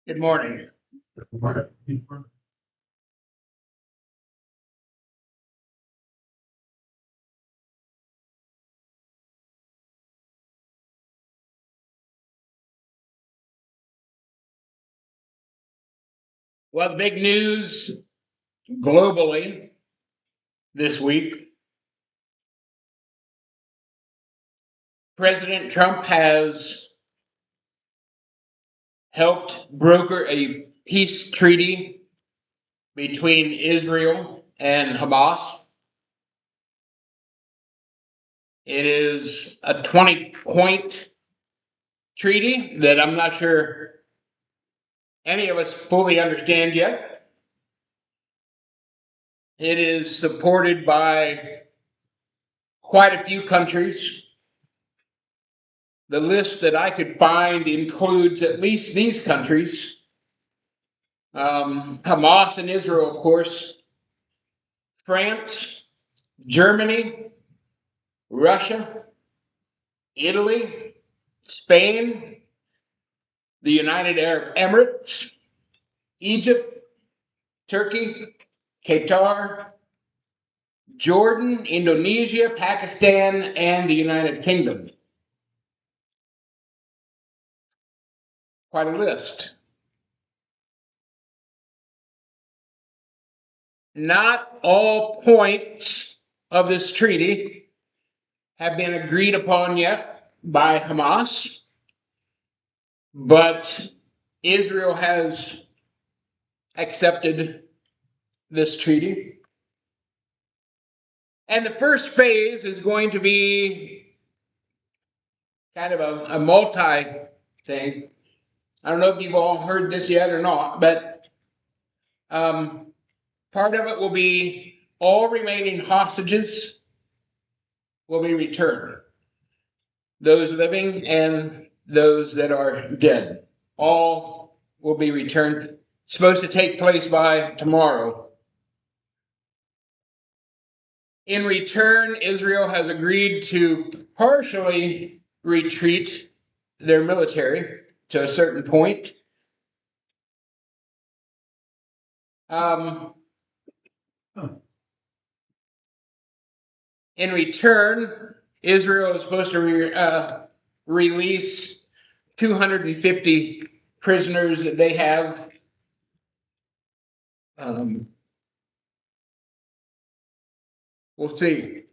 Good morning. Well, the big news globally this week, President Trump has helped broker a peace treaty between Israel and Hamas. It is a 20-point treaty that I'm not sure any of us fully understand yet. It is supported by quite a few countries. The list that I could find includes at least these countries: Hamas and Israel, of course, France, Germany, Russia, Italy, Spain, the United Arab Emirates, Egypt, Turkey, Qatar, Jordan, Indonesia, Pakistan, and the United Kingdom. Quite a list. Not all points of this treaty have been agreed upon yet by Hamas, but Israel has accepted this treaty. And the first phase is going to be kind of a multi thing. I don't know if you've all heard this yet or not, but part of it will be all remaining hostages will be returned. Those living and those that are dead, all will be returned. It's supposed to take place by tomorrow. In return, Israel has agreed to partially retreat their military to a certain point. In return, Israel is supposed to release 250 prisoners that they have. We'll see.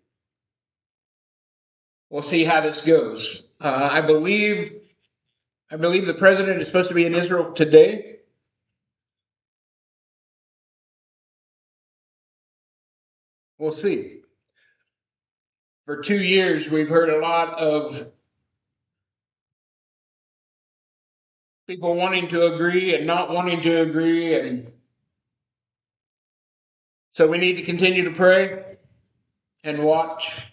We'll see how this goes. I believe the president is supposed to be in Israel today. We'll see. For 2 years, we've heard a lot of people wanting to agree and not wanting to agree, and so we need to continue to pray and watch.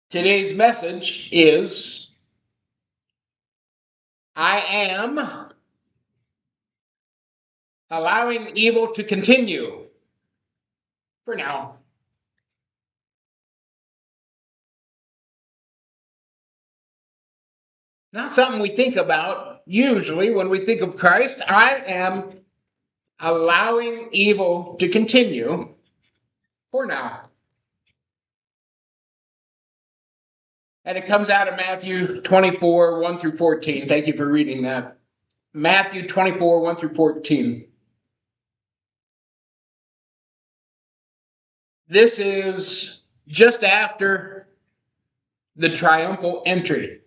Today's message is, I am allowing evil to continue for now. Not something we think about usually when we think of Christ. I am allowing evil to continue for now. And it comes out of Matthew 24, 1 through 14. Thank you for reading that. Matthew 24, 1 through 14. This is just after the triumphal entry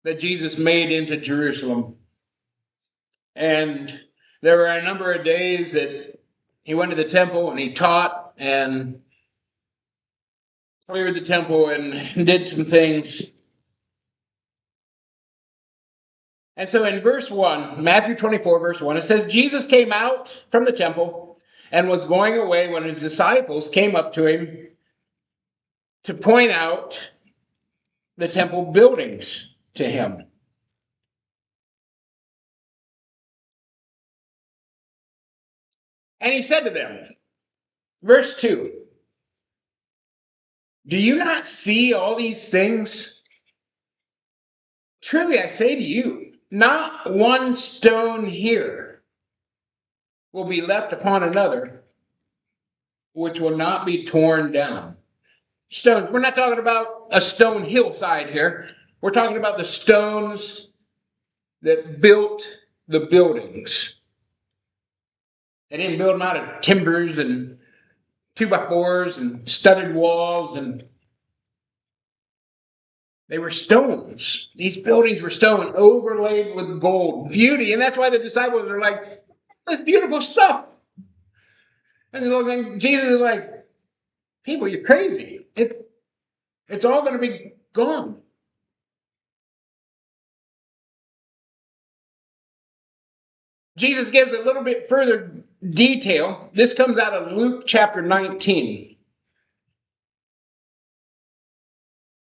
that Jesus made into Jerusalem. And there were a number of days that he went to the temple and he taught and cleared the temple and did some things. And so in verse 1, Matthew 24, verse 1, it says, Jesus came out from the temple and was going away when his disciples came up to him to point out the temple buildings to him. And he said to them, verse 2, do you not see all these things? Truly I say to you, not one stone here will be left upon another, which will not be torn down. Stones. We're not talking about a stone hillside here. We're talking about the stones that built the buildings. They didn't build them out of timbers and 2x4s and studded walls, and they were stones. These buildings were stone overlaid with gold. Beauty. And that's why the disciples are like, that's beautiful stuff. And Jesus is like, people, you're crazy. It's all going to be gone. Jesus gives a little bit further detail. This comes out of Luke chapter 19.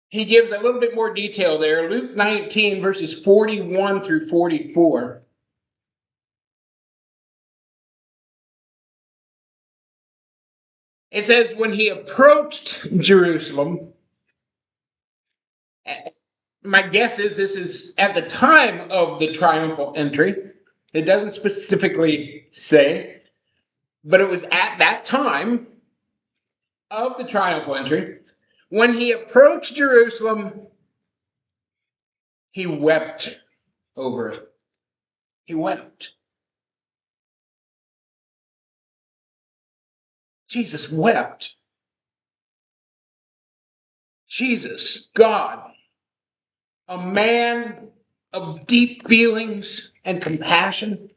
He gives a little bit more detail there. Luke 19, verses 41 through 44. It says, when he approached Jerusalem, my guess is this is at the time of the triumphal entry. It doesn't specifically say, but it was at that time of the triumphal entry. When he approached Jerusalem, he wept over it. He wept. Jesus wept. Jesus, God, a man of deep feelings and compassion.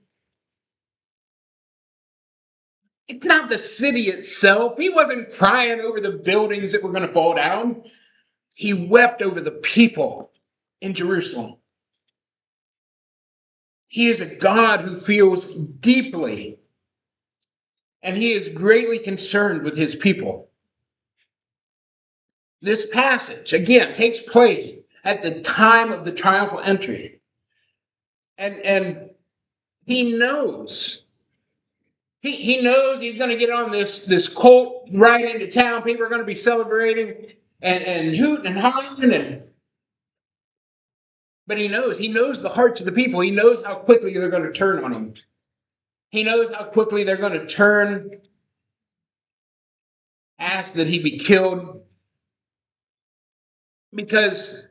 It's not the city itself. He wasn't crying over the buildings that were going to fall down. He wept over the people in Jerusalem. He is a God who feels deeply, and he is greatly concerned with his people. This passage, again, takes place at the time of the triumphal entry. And he knows. He knows he's going to get on this colt right into town. People are going to be celebrating and hooting and hollering. But he knows the hearts of the people. He knows how quickly they're going to turn on him. He knows how quickly they're going to turn, ask that he be killed. Because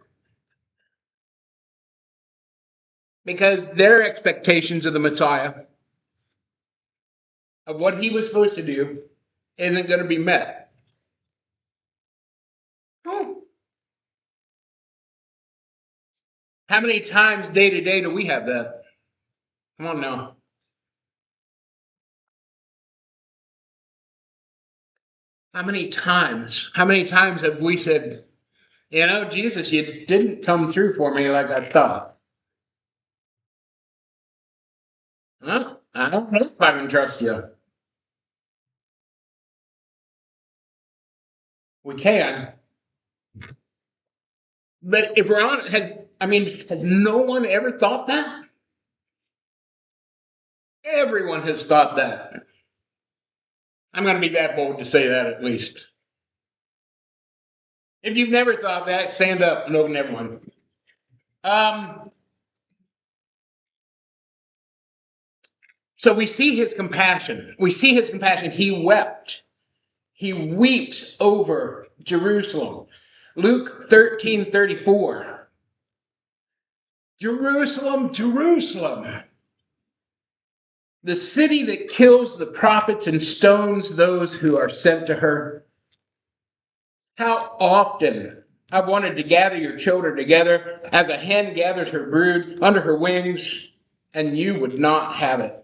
their expectations of the Messiah, of what he was supposed to do, isn't going to be met. How many times day to day do we have that? Come on now. How many times have we said, Jesus, you didn't come through for me like I thought? Huh? I don't know if I can trust you. We can. But if we're honest, has no one ever thought that? Everyone has thought that. I'm going to be that bold to say that at least. If you've never thought that, stand up. No, never mind. So we see his compassion. He wept. He weeps over Jerusalem. Luke 13:34. Jerusalem, Jerusalem, the city that kills the prophets and stones those who are sent to her. How often I've wanted to gather your children together as a hen gathers her brood under her wings, and you would not have it.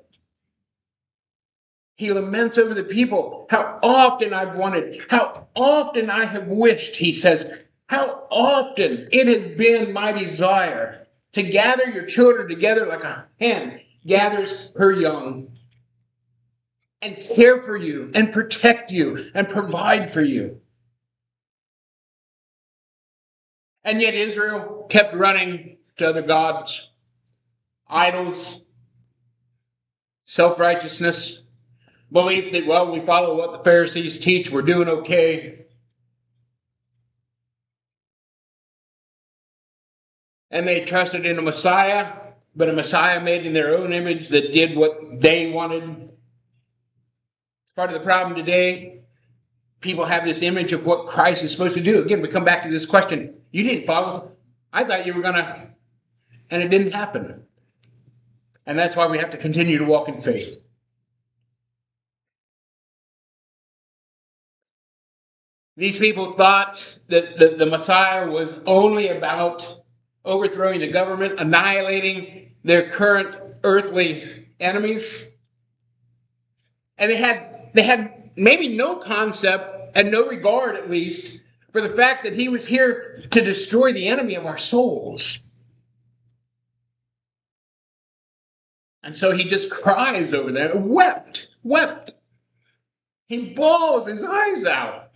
He laments over the people. How often I've wanted, how often I have wished, he says, how often it has been my desire to gather your children together like a hen gathers her young, and care for you, and protect you, and provide for you. And yet Israel kept running to other gods, idols, self-righteousness, belief that, we follow what the Pharisees teach, we're doing okay. and they trusted in a Messiah, but a Messiah made in their own image that did what they wanted. Part of the problem today, people have this image of what Christ is supposed to do. Again, we come back to this question. You didn't follow. I thought you were going to, and it didn't happen. And that's why we have to continue to walk in faith. These people thought that the Messiah was only about overthrowing the government, annihilating their current earthly enemies. And they had maybe no concept and no regard, at least, for the fact that he was here to destroy the enemy of our souls. And so he just cries over there, wept. He bawls his eyes out.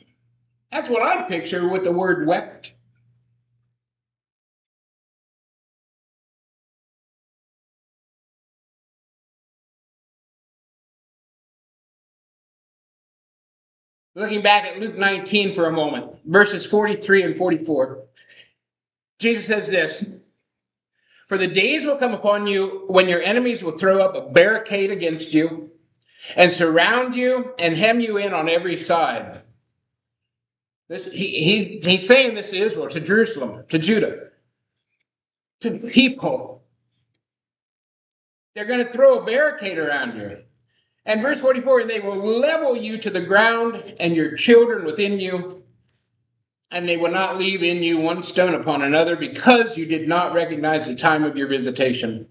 That's what I picture with the word wept. Looking back at Luke 19 for a moment, verses 43 and 44, Jesus says this, "For the days will come upon you when your enemies will throw up a barricade against you and surround you and hem you in on every side." He's saying this to Israel, to Jerusalem, to Judah, to the people. They're going to throw a barricade around you. And verse 44, "And they will level you to the ground and your children within you, and they will not leave in you one stone upon another, because you did not recognize the time of your visitation."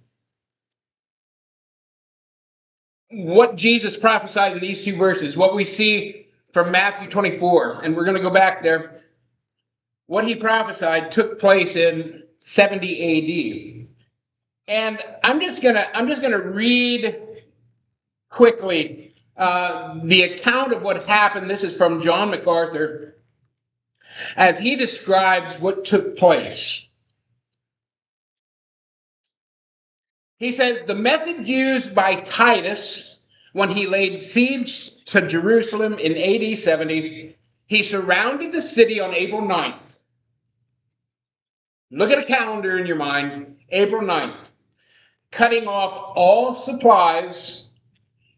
What Jesus prophesied in these two verses, what we see from Matthew 24, and we're going to go back there, what he prophesied took place in 70 AD. And I'm just gonna read quickly the account of what happened. This is from John MacArthur, as he describes what took place. He says, "The method used by Titus when he laid siege to Jerusalem in AD 70, he surrounded the city on April 9th. Look at a calendar in your mind, April 9th, cutting off all supplies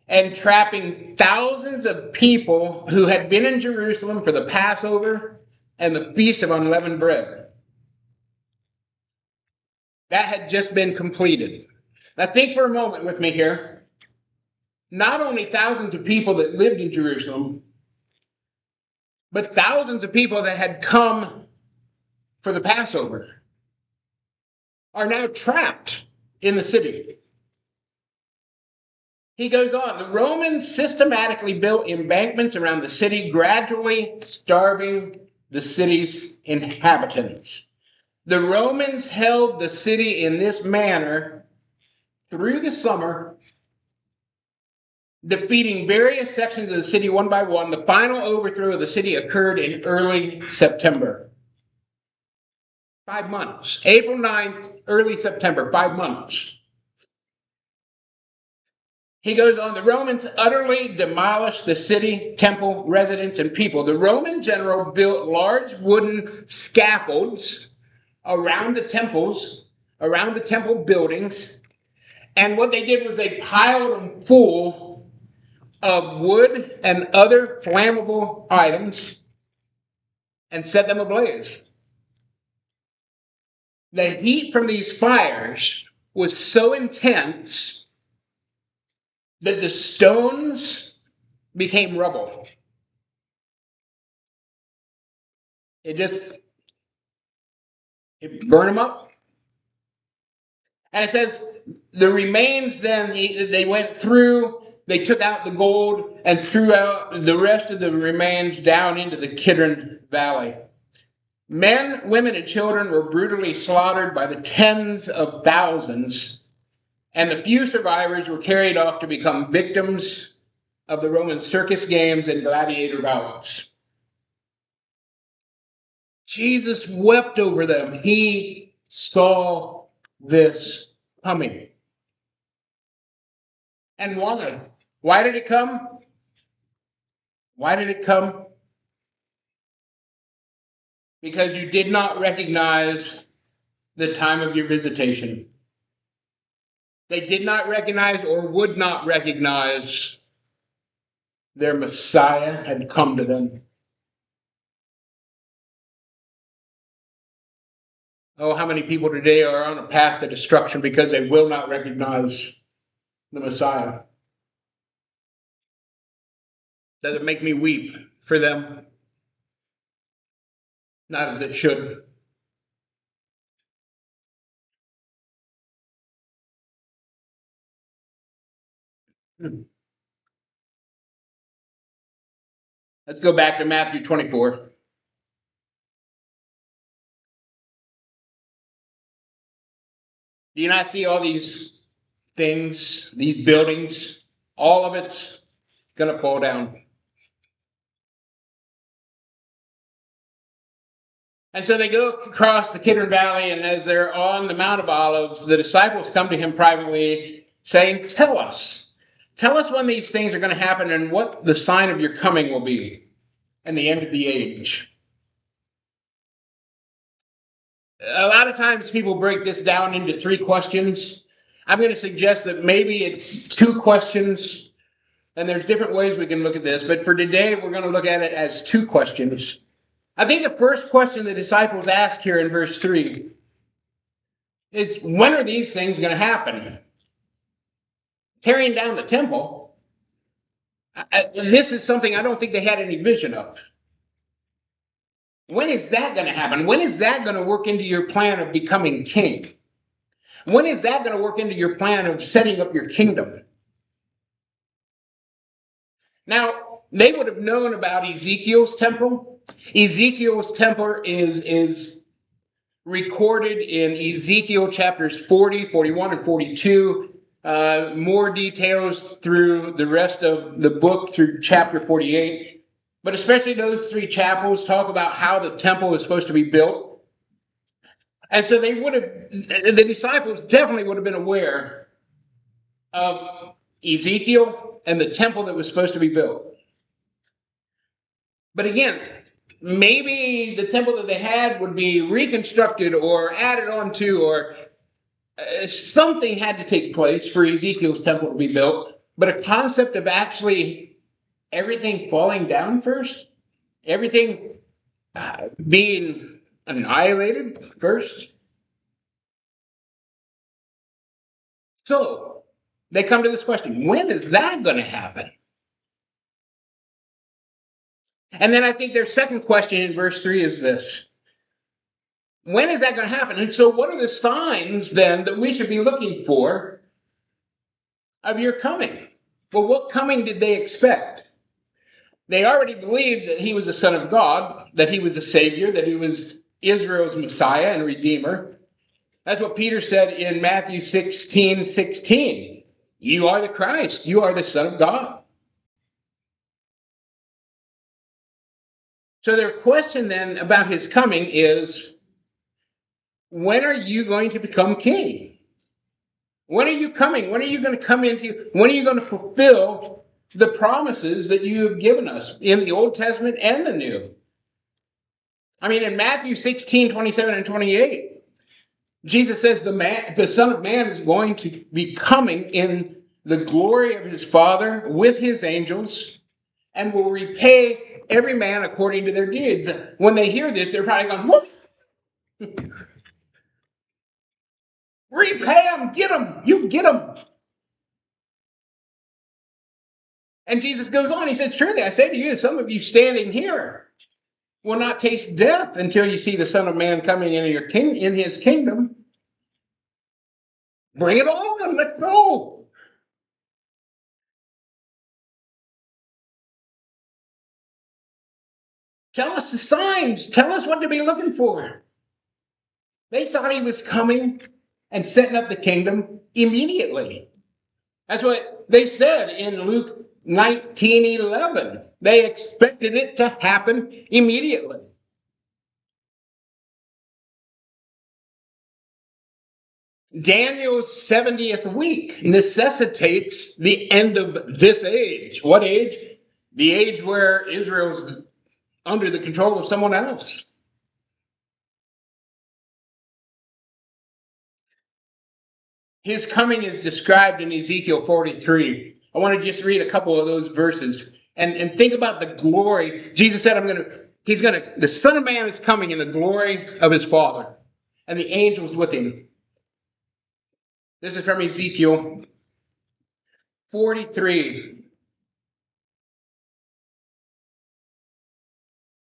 and trapping thousands of people who had been in Jerusalem for the Passover and the Feast of Unleavened Bread." That had just been completed. Now think for a moment with me here. Not only thousands of people that lived in Jerusalem, but thousands of people that had come for the Passover are now trapped in the city. He goes on, "The Romans systematically built embankments around the city, gradually starving the city's inhabitants. The Romans held the city in this manner through the summer, defeating various sections of the city one by one. The final overthrow of the city occurred in early September." 5 months. April 9th, early September, 5 months. He goes on, "The Romans utterly demolished the city, temple, residence, and people. The Roman general built large wooden scaffolds around the temples, around the temple buildings, and what they did was they piled them full of wood and other flammable items and set them ablaze. The heat from these fires was so intense that the stones became rubble. It burned them up. And it says the remains then, they went through, they took out the gold and threw out the rest of the remains down into the Kidron Valley. Men, women, and children were brutally slaughtered by the tens of thousands, and the few survivors were carried off to become victims of the Roman circus games and gladiator bouts." Jesus wept over them. He saw this coming. And why? Why did it come? Why did it come? Because you did not recognize the time of your visitation. They did not recognize or would not recognize their Messiah had come to them. Oh, how many people today are on a path to destruction because they will not recognize the Messiah? Does it make me weep for them? Not as it should. Let's go back to Matthew 24. Do you not see all these things, these buildings? All of it's going to fall down. And so they go across the Kidron Valley, and as they're on the Mount of Olives, the disciples come to him privately saying, tell us when these things are going to happen and what the sign of your coming will be and the end of the age. A lot of times people break this down into 3 questions. I'm going to suggest that maybe it's 2 questions, and there's different ways we can look at this, but for today, we're going to look at it as 2 questions. I think the first question the disciples ask here in verse 3 is, when are these things going to happen? Tearing down the temple, this is something I don't think they had any vision of. When is that going to happen? When is that going to work into your plan of becoming king? When is that going to work into your plan of setting up your kingdom? Now, they would have known about Ezekiel's temple. Ezekiel's temple is recorded in Ezekiel chapters 40, 41, and 42. More details through the rest of the book through chapter 48. But especially those 3 chapels talk about how the temple is supposed to be built. And so the disciples definitely would have been aware of Ezekiel and the temple that was supposed to be built. But again, maybe the temple that they had would be reconstructed or added on to, or something had to take place for Ezekiel's temple to be built. But a concept of actually everything falling down first, everything being annihilated first. So they come to this question, when is that going to happen? And then I think their second question in verse 3 is this: when is that going to happen? And so what are the signs then that we should be looking for of your coming? Well, what coming did they expect? They already believed that he was the Son of God, that he was the Savior, that he was Israel's Messiah and Redeemer. That's what Peter said in Matthew 16:16. You are the Christ. You are the Son of God. So their question then about his coming is, when are you going to become king? When are you coming? When are you going to come into, when are you going to fulfill the promises that you have given us in the Old Testament and the New? I mean, in Matthew 16:27 and 28, Jesus says the Son of Man is going to be coming in the glory of his Father with his angels and will repay every man according to their deeds. When they hear this, they're probably going, woof! Repay them, get them, you get them. And Jesus goes on, he says, truly, I say to you, some of you standing here will not taste death until you see the Son of Man coming in his kingdom. Bring it on, let's go. Tell us the signs. Tell us what to be looking for. They thought he was coming and setting up the kingdom immediately. That's what they said in Luke 19:11. They expected it to happen immediately. Daniel's 70th week necessitates the end of this age. What age? The age where Israel's under the control of someone else. His coming is described in Ezekiel 43. I want to just read a couple of those verses and think about the glory. Jesus said, the Son of Man is coming in the glory of his Father, and the angels with him. This is from Ezekiel 43.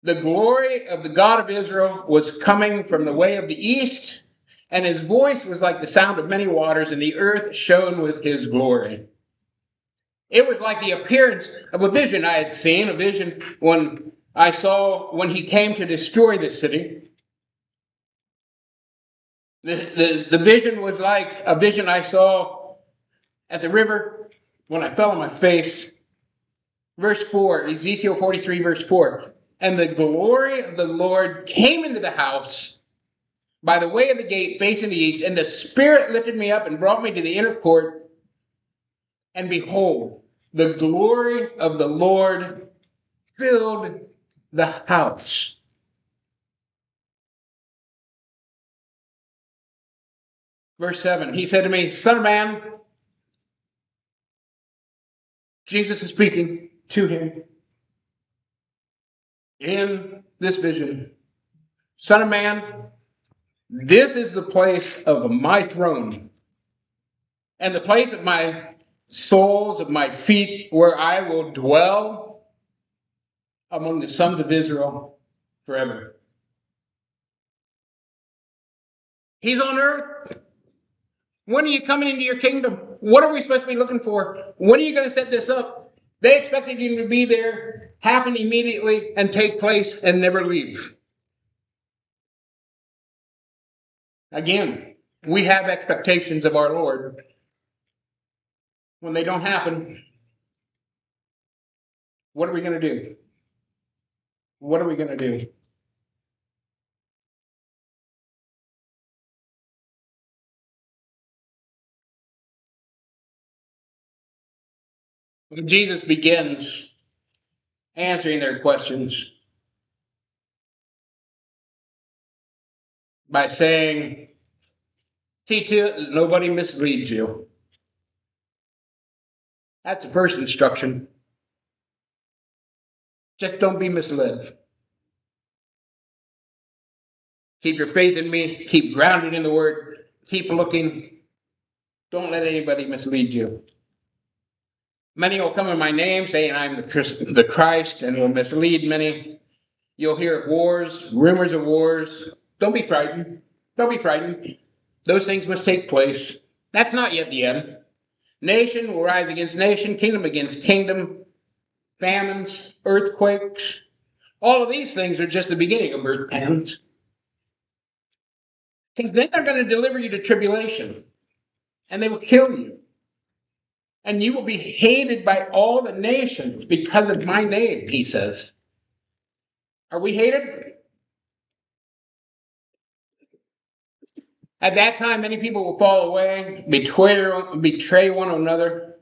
The glory of the God of Israel was coming from the way of the east, and his voice was like the sound of many waters, and the earth shone with his glory. It was like the appearance of a vision I had seen, a vision when I saw when he came to destroy the city. The vision was like a vision I saw at the river when I fell on my face. Verse 4, Ezekiel 43, verse 4. And the glory of the Lord came into the house by the way of the gate facing the east, and the Spirit lifted me up and brought me to the inner court. And behold, the glory of the Lord filled the house. Verse 7, he said to me, Son of man, Jesus is speaking to him in this vision. Son of man, this is the place of my throne and the place of my soles of my feet, where I will dwell among the sons of Israel forever. He's on earth. When are you coming into your kingdom? What are we supposed to be looking for? When are you going to set this up? They expected you to be there, happen immediately, and take place and never leave. Again, we have expectations of our Lord. When they don't happen, what are we going to do? What are we going to do? Jesus begins answering their questions by saying, see to it that nobody misleads you. That's the first instruction. Just don't be misled. Keep your faith in me. Keep grounded in the word. Keep looking. Don't let anybody mislead you. Many will come in my name saying I'm the Christ and will mislead many. You'll hear of wars, rumors of wars. Don't be frightened. Don't be frightened. Those things must take place. That's not yet the end. Nation will rise against nation, kingdom against kingdom, famines, earthquakes. All of these things are just the beginning of earth pains. Because then they're going to deliver you to tribulation, and they will kill you. And you will be hated by all the nations because of my name, he says. Are we hated? At that time, many people will fall away, betray one another,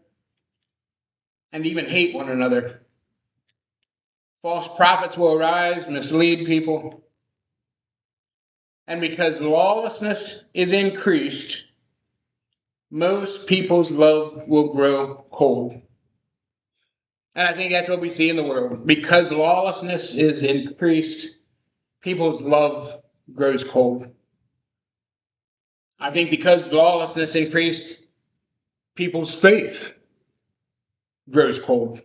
and even hate one another. False prophets will arise, mislead people. And because lawlessness is increased, most people's love will grow cold. And I think that's what we see in the world. Because lawlessness is increased, people's love grows cold. I think because lawlessness increased, people's faith grows cold.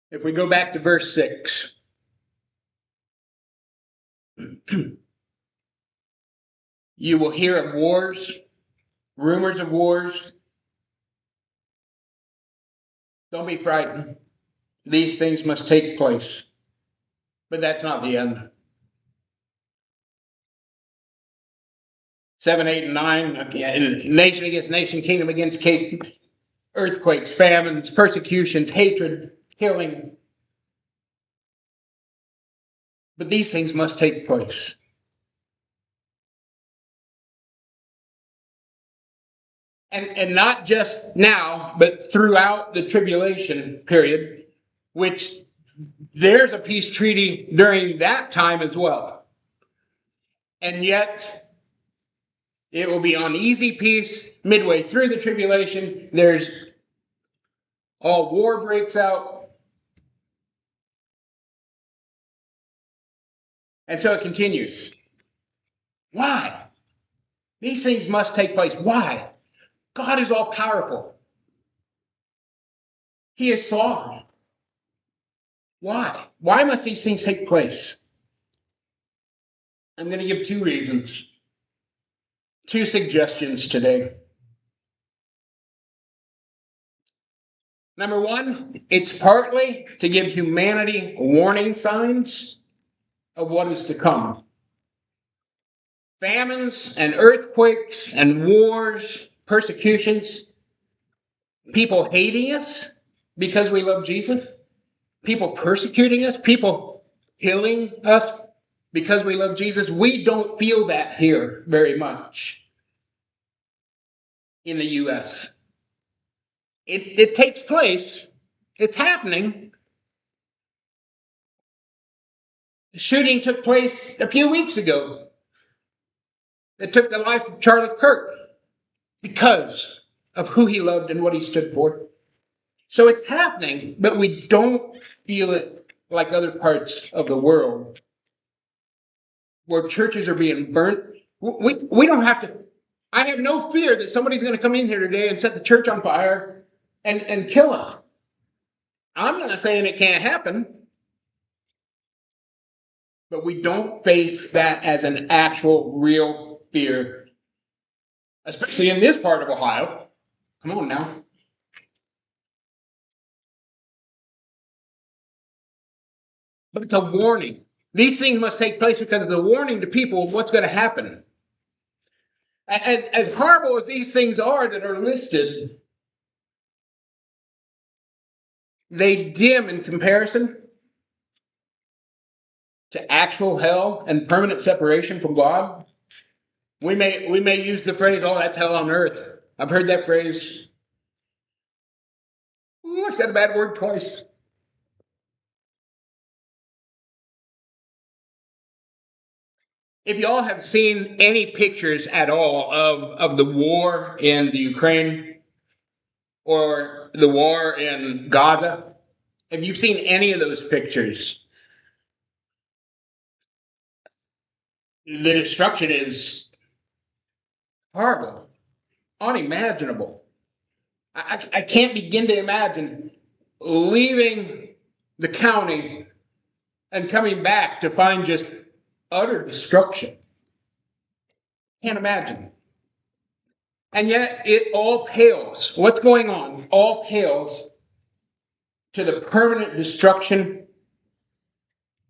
If we go back to verse 6, you will hear of wars, rumors of wars. Don't be frightened. These things must take place. But that's not the end. 7, 8, and 9, nation against nation, kingdom against kingdom, earthquakes, famines, persecutions, hatred, killing. But these things must take place. And not just now, but throughout the tribulation period, which there's a peace treaty during that time as well. And yet, it will be on easy peace midway through the tribulation. There's all war breaks out. And so it continues. Why? These things must take place. Why? God is all powerful. He is sovereign. Why? Why must these things take place? I'm going to give two reasons, two suggestions today. Number one, it's partly to give humanity warning signs of what is to come. Famines and earthquakes and wars, persecutions, people hating us because we love Jesus, people persecuting us, people killing us because we love Jesus. We don't feel that here very much in the U.S. It takes place. It's happening. The shooting took place a few weeks ago. It took the life of Charlie Kirk because of who he loved and what he stood for. So it's happening, but we don't feel it like other parts of the world where churches are being burnt. We don't have to. I have no fear that somebody's going to come in here today and set the church on fire and kill us. I'm not saying it can't happen, but we don't face that as an actual, real fear, especially in this part of Ohio. Come on now. But it's a warning. These things must take place because it's a warning to people of what's going to happen. As horrible as these things are that are listed, they dim in comparison to actual hell and permanent separation from God. We may use the phrase, "Oh, that's hell on earth." I've heard that phrase. I said a bad word twice. If y'all have seen any pictures at all of the war in the Ukraine or the war in Gaza, if you've seen any of those pictures, the destruction is horrible, unimaginable. I can't begin to imagine leaving the county and coming back to find just utter destruction. Can't imagine. And yet it all pales. What's going on all pales to the permanent destruction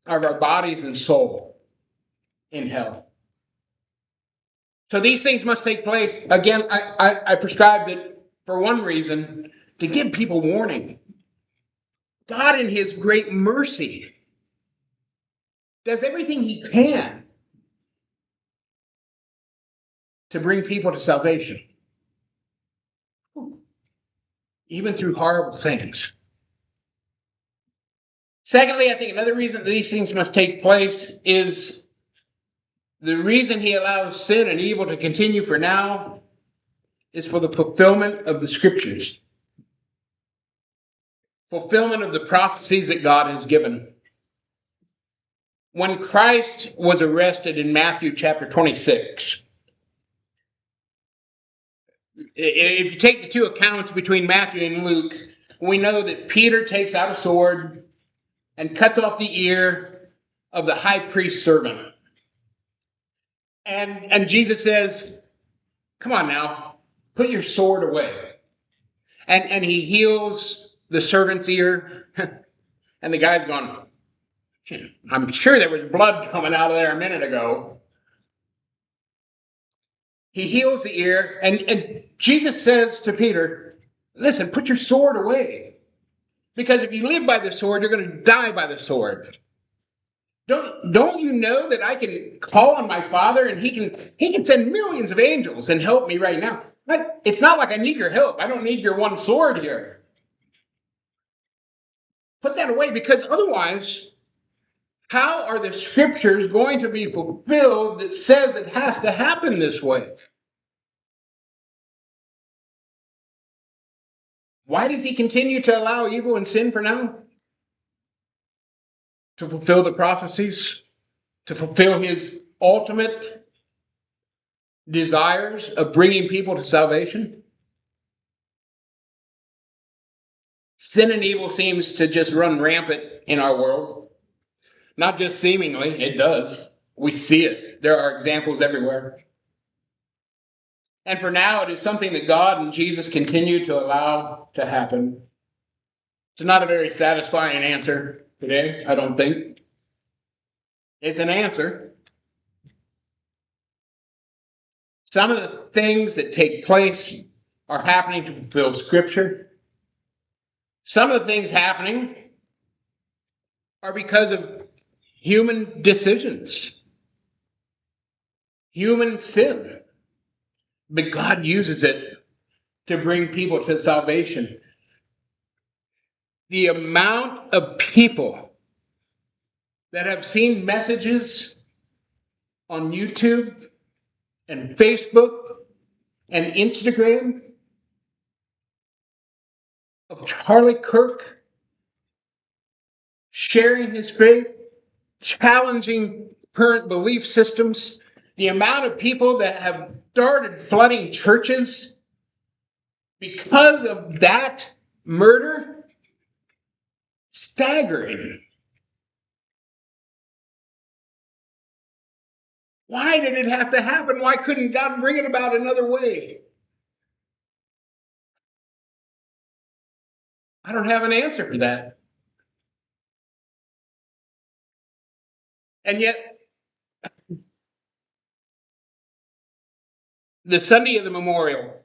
of our bodies and soul in hell. So these things must take place. Again, I prescribed it for one reason, to give people warning. God in his great mercy does everything he can to bring people to salvation, even through horrible things. Secondly, I think another reason these things must take place is the reason he allows sin and evil to continue for now is for the fulfillment of the scriptures, fulfillment of the prophecies that God has given. When Christ was arrested in Matthew chapter 26, if you take the two accounts between Matthew and Luke, we know that Peter takes out a sword and cuts off the ear of the high priest's servant. And Jesus says, "Come on now, put your sword away." And he heals the servant's ear. And the guy's going, "I'm sure there was blood coming out of there a minute ago." He heals the ear, and Jesus says to Peter, "Listen, put your sword away. Because if you live by the sword, you're going to die by the sword. Don't you know that I can call on my Father and he can send millions of angels and help me right now? But it's not like I need your help. I don't need your one sword here. Put that away, because otherwise, how are the scriptures going to be fulfilled that says it has to happen this way? Why does he continue to allow evil and sin for now? To fulfill the prophecies, to fulfill his ultimate desires of bringing people to salvation. Sin and evil seems to just run rampant in our world. Not just seemingly, it does. We see it. There are examples everywhere. And for now, it is something that God and Jesus continue to allow to happen. It's not a very satisfying answer today, I don't think. It's an answer. Some of the things that take place are happening to fulfill Scripture. Some of the things happening are because of human decisions, human sin. But God uses it to bring people to salvation. The amount of people that have seen messages on YouTube and Facebook and Instagram of Charlie Kirk sharing his faith, challenging current belief systems, the amount of people that have started flooding churches because of that murder, staggering. Why did it have to happen? Why couldn't God bring it about another way? I don't have an answer for that. And yet, the Sunday of the memorial,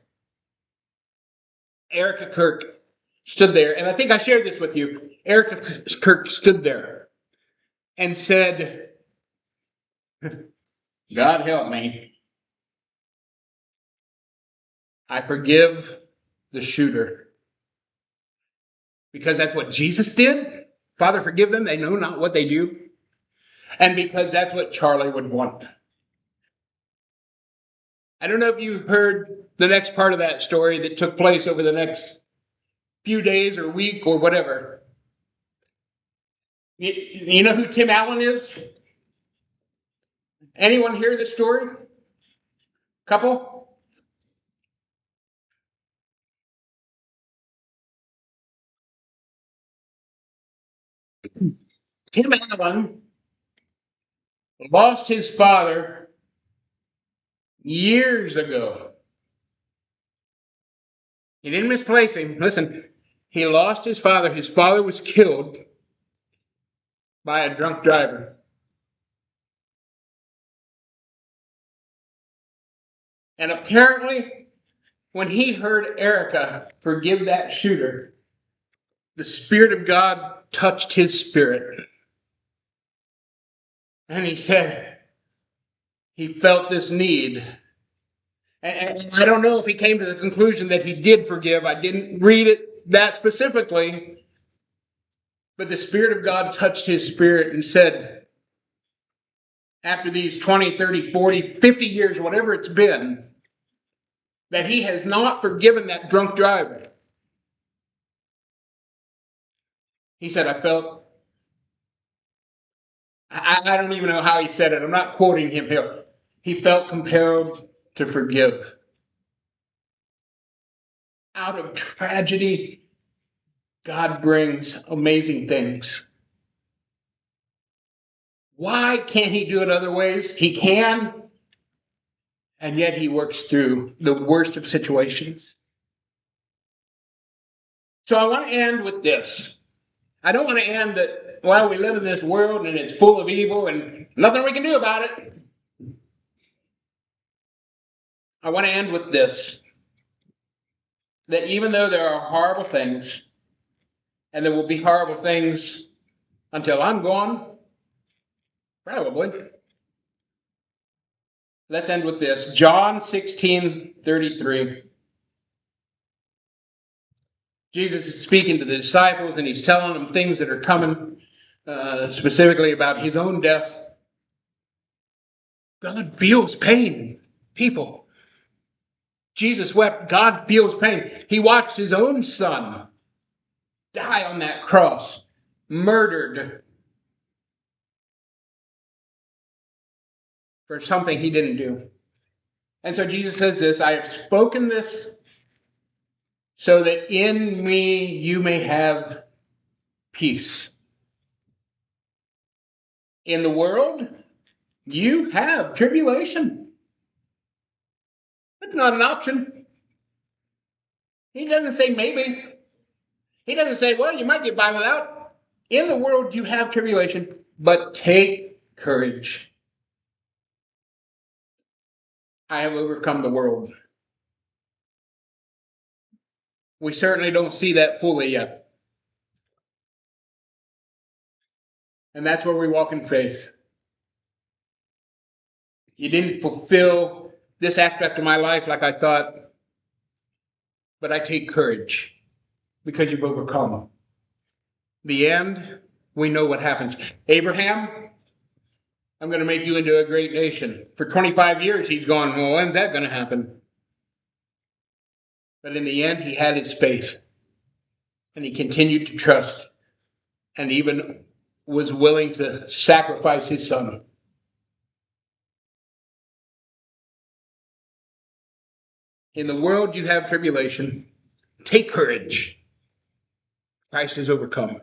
Erica Kirk stood there, and I think I shared this with you. Erica Kirk stood there and said, God help me. I forgive the shooter. Because that's what Jesus did. Father, forgive them. They know not what they do. And because that's what Charlie would want. I don't know if you heard the next part of that story that took place over the next few days or week or whatever. You know who Tim Allen is? Anyone hear the story? Couple? Tim Allen lost his father years ago. He didn't misplace him. Listen, he lost his father. His father was killed by a drunk driver. And apparently, when he heard Erica forgive that shooter, the Spirit of God touched his spirit. And he said he felt this need. And I don't know if he came to the conclusion that he did forgive. I didn't read it that specifically. But the Spirit of God touched his spirit and said, after these 20, 30, 40, 50 years, whatever it's been, that he has not forgiven that drunk driver. He said, I don't even know how he said it. I'm not quoting him here. He felt compelled to forgive. Out of tragedy, God brings amazing things. Why can't he do it other ways? He can, and yet he works through the worst of situations. So I want to end with this. I don't want to end that, well, we live in this world and it's full of evil and nothing we can do about it. I want to end with this. That even though there are horrible things, and there will be horrible things until I'm gone, probably. Let's end with this. John 16:33. Jesus is speaking to the disciples, and he's telling them things that are coming, specifically about his own death. God feels pain, people. Jesus wept. God feels pain. He watched his own son die on that cross, murdered for something he didn't do. And so Jesus says this, I have spoken this so that in me you may have peace. In the world, you have tribulation. It's not an option. He doesn't say maybe. He doesn't say, well, you might get by without. In the world, you have tribulation, but take courage. I have overcome the world. We certainly don't see that fully yet. And that's where we walk in faith. You didn't fulfill this aspect of my life like I thought, but I take courage because you've overcome. The end, we know what happens. Abraham, I'm going to make you into a great nation. For 25 years, he's gone, well, when's that going to happen? But in the end, he had his faith. And he continued to trust. And even was willing to sacrifice his son. In the world, you have tribulation. Take courage. Christ has overcome.